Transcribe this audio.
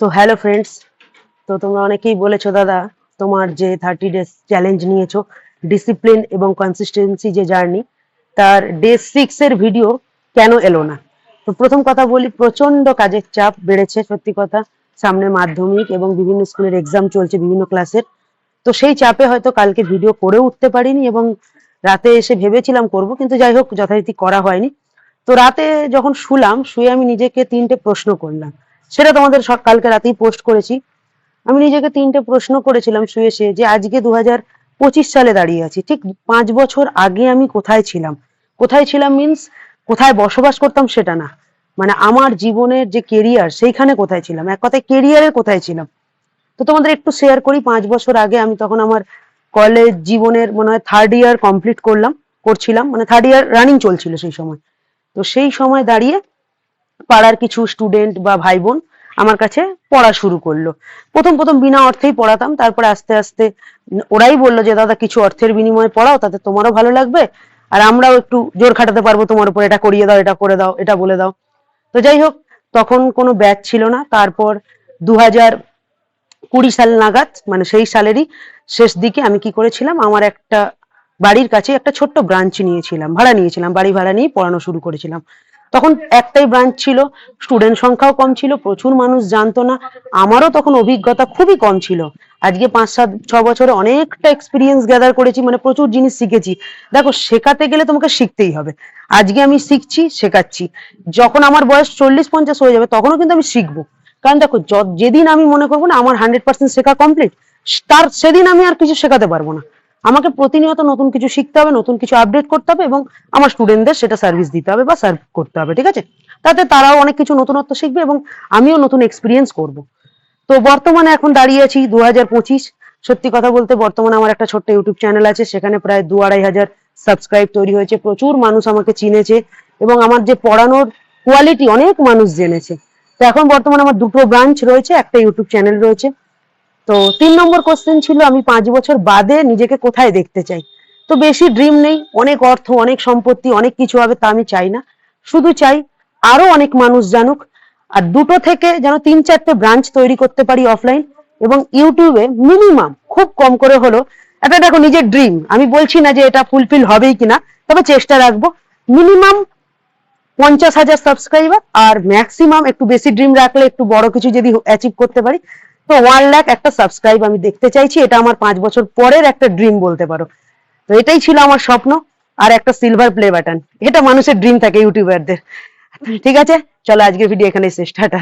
তো hello friends, তো তোমরা অনেকেই বলেছো দাদা তোমার যে 30 ডেজ চ্যালেঞ্জ নিয়েছো, ডিসিপ্লিন এবং কনসিস্টেন্সি যে জার্নি, তার ডে 6 এর ভিডিও কেন এলো না? তো প্রথম কথা বলি, প্রচন্ড কাজের চাপ বেড়েছে সত্যি কথা। সামনে মাধ্যমিক এবং বিভিন্ন স্কুলের এক্সাম চলছে বিভিন্ন ক্লাসের। তো সেই চাপে হয়তো কালকে ভিডিও করে উঠতে পারিনি এবং রাতে এসে ভেবেছিলাম করব, কিন্তু যাই হোক যথারীতি করা হয়নি। তো রাতে যখন শুলাম, শুয়ে আমি নিজেকে 3টে প্রশ্ন করলাম, সেটা তোমাদের কালকে রাতেই পোস্ট করেছি। আমি নিজেকে 3টে প্রশ্ন করেছিলাম শুয়ে শুয়ে, যে আজকে 2025 সালে দাঁড়িয়ে আছি, ঠিক 5 বছর আগে আমি কোথায় ছিলাম। কোথায় ছিলাম মিন্স কোথায় বসবাস করতাম সেটা না, মানে আমার জীবনের যে কেরিয়ার সেইখানে কোথায় ছিলাম, এক কথায় কেরিয়ারে কোথায় ছিলাম। তো তোমাদের একটু শেয়ার করি। 5 বছর আগে আমি তখন আমার কলেজ জীবনের মনে হয় 3rd ইয়ার কমপ্লিট করছিলাম, মানে 3rd ইয়ার রানিং চলছিল সেই সময়। তো সেই সময় দাঁড়িয়ে পাড়ার কিছু স্টুডেন্ট বা ভাই বোন আমার কাছে পড়া শুরু করলো। প্রথম প্রথম বিনা অর্থেই পড়াতাম, তারপরে আস্তে আস্তে ওরাই বললো যে দাদা কিছু অর্থের বিনিময়ে পড়াও, তাতে তোমারও ভালো লাগবে আর আমরাও একটু জোর খাটাতে পারবো তোমার উপর, এটা করিয়ে দাও, এটা করে দাও, এটা বলে দাও। তো যাই হোক, তখন কোনো ব্যাচ ছিল না। তারপর 2020 সাল নাগাদ, মানে সেই সালেরই শেষ দিকে আমি কি করেছিলাম, আমার একটা বাড়ির কাছে একটা ছোট্ট ব্রাঞ্চ নিয়েছিলাম, ভাড়া নিয়েছিলাম, বাড়ি ভাড়া নিয়ে পড়ানো শুরু করেছিলাম। তখন একটাই ব্রাঞ্চ ছিল, স্টুডেন্ট সংখ্যাও কম ছিল, প্রচুর মানুষ জানতো না, আমারও তখন অভিজ্ঞতা খুবই কম ছিল। আজকে 5-7-6 বছরে অনেকটা এক্সপিরিয়েন্স গ্যাদার করেছি, মানে প্রচুর জিনিস শিখেছি। দেখো, শেখাতে গেলে তোমাকে শিখতেই হবে। আজকে আমি শিখছি, শেখাচ্ছি, যখন আমার বয়স 40-50 হয়ে যাবে তখনও কিন্তু আমি শিখবো। কারণ দেখো, যেদিন আমি মনে করবো না আমার 100% শেখা কমপ্লিট, তার সেদিন আমি আর কিছু শেখাতে পারবো না। আমাকে প্রতিনিয়ত নতুন কিছু শিখতে হবে, নতুন কিছু আপডেট করতে হবে এবং আমার স্টুডেন্টদের সেটা সার্ভিস দিতে হবে বা সার্ভ করতে হবে, ঠিক আছে? তাতে তারাও অনেক কিছু নতুনত্ব শিখবে এবং আমিও নতুন এক্সপিরিয়েন্স করব। তো বর্তমানে এখন দাঁড়িয়ে আছি 2025। সত্যি কথা বলতে বর্তমানে আমার একটা ছোট্ট ইউটিউব চ্যানেল আছে, সেখানে প্রায় 2-2.5 হাজার সাবস্ক্রাইব তৈরি হয়েছে, প্রচুর মানুষ আমাকে চিনেছে এবং আমার যে পড়ানোর কোয়ালিটি অনেক মানুষ জেনেছে। তো এখন বর্তমানে আমার 2টো ব্রাঞ্চ রয়েছে, একটা ইউটিউব চ্যানেল রয়েছে। তো 3 নম্বর কোশ্চেন ছিল, আমি 5 বছর বাদে নিজেকে কোথায় দেখতে চাই। তো বেশি ড্রিম নেই, অনেক অর্থ, অনেক সম্পত্তি, অনেক কিছু হবে তা আমি চাই না। শুধু চাই আরো অনেক মানুষ জানুক, আর 2টো থেকে যেন 3-4টে ব্রাঞ্চ তৈরি করতে পারি অফলাইন, এবং ইউটিউবে মিনিমাম খুব কম করে হলো একটা, দেখো নিজের ড্রিম, আমি বলছি না যে এটা ফুলফিল হবেই কিনা, তবে চেষ্টা রাখবো মিনিমাম 50,000 সাবস্ক্রাইবার, আর ম্যাক্সিমাম একটু বেশি ড্রিম রাখলে একটু বড় কিছু যদি অ্যাচিভ করতে পারি, তো 1 লাখ একটা সাবস্ক্রাইব আমি দেখতে চাইছি। এটা আমার 5 বছর পরের একটা ড্রিম বলতে পারো। তো এটাই ছিল আমার স্বপ্ন। আর একটা সিলভার প্লে বাটন, এটা মানুষের ড্রিম থাকে ইউটিউবারদের। ঠিক আছে, চলো আজকের ভিডিও এখানে শেষ, টাটা।